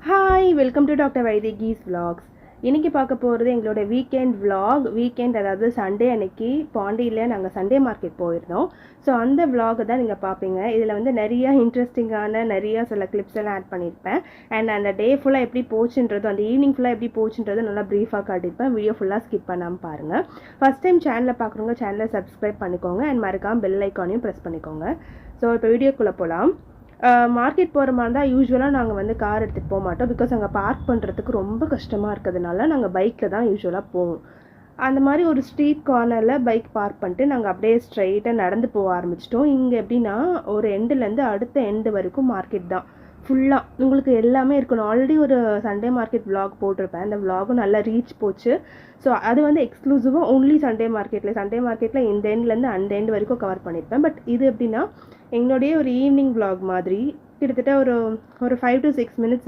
Hi welcome to doctor Vaidehi's vlogs. இன்றைக்கி பார்க்க போகிறது எங்களோட வீக்கெண்ட் vlog. வீக்கெண்ட் அதாவது சண்டே அன்னைக்கு பாண்டியில் நாங்கள் சண்டே மார்க்கெட் போயிருந்தோம். ஸோ அந்த vlog தான் நீங்கள் பார்ப்பீங்க. இதில் வந்து நிறையா இன்ட்ரெஸ்டிங்கான சில கிளிப்ஸ் எல்லாம் ஆட் பண்ணியிருப்பேன். அண்ட் அந்த டே ஃபுல்லாக எப்படி போச்சுன்றது, அந்த ஈவினிங் ஃபுல்லாக எப்படி போச்சுன்றது நல்லா ப்ரீஃபாக காட்டியிருப்பேன். வீடியோ ஃபுல்லாக ஸ்கிப் பண்ணாமல் பாருங்கள். ஃபஸ்ட் டைம் சேனலை பார்க்குறவங்க சேனலை சப்ஸ்கிரைப் பண்ணிக்கோங்க அண்ட் மறக்காமல் பெல் ஐக்கானையும் ப்ரெஸ் பண்ணிக்கோங்க. ஸோ இப்போ வீடியோக்குள்ளே போகலாம். மார்க்கெட் போகிற மாதிரி தான் யூஸ்வலாக நாங்கள் வந்து கார் எடுத்துகிட்டு போக மாட்டோம். பிகாஸ் அங்கே பார்க் பண்ணுறதுக்கு ரொம்ப கஷ்டமாக இருக்கிறதுனால நாங்கள் பைக்கில் தான் யூஸ்வலாக போவோம். அந்த மாதிரி ஒரு ஸ்ட்ரீட் கார்னரில் பைக் பார்க் பண்ணிட்டு நாங்கள் அப்படியே ஸ்ட்ரைட்டாக நடந்து போக ஆரம்பிச்சிட்டோம். இங்கே எப்படின்னா ஒரு எண்டுலேருந்து அடுத்த எண்டு வரைக்கும் மார்க்கெட் தான் ஃபுல்லாக உங்களுக்கு எல்லாமே இருக்கணும். ஆல்ரெடி ஒரு சண்டே மார்க்கெட் vlog போட்டிருப்பேன். அந்த vlogகும் நல்லா ரீச் போச்சு. ஸோ அது வந்து எக்ஸ்க்ளூசிவாக ஒன்லி சண்டே மார்க்கெட்டில் இந்த எண்ட்லேருந்து அந்த எண்ட் வரைக்கும் கவர் பண்ணியிருப்பேன். பட் இது எப்படின்னா எங்களுடைய ஒரு ஈவினிங் vlog மாதிரி கிட்டத்தட்ட ஒரு 5 to 6 minutes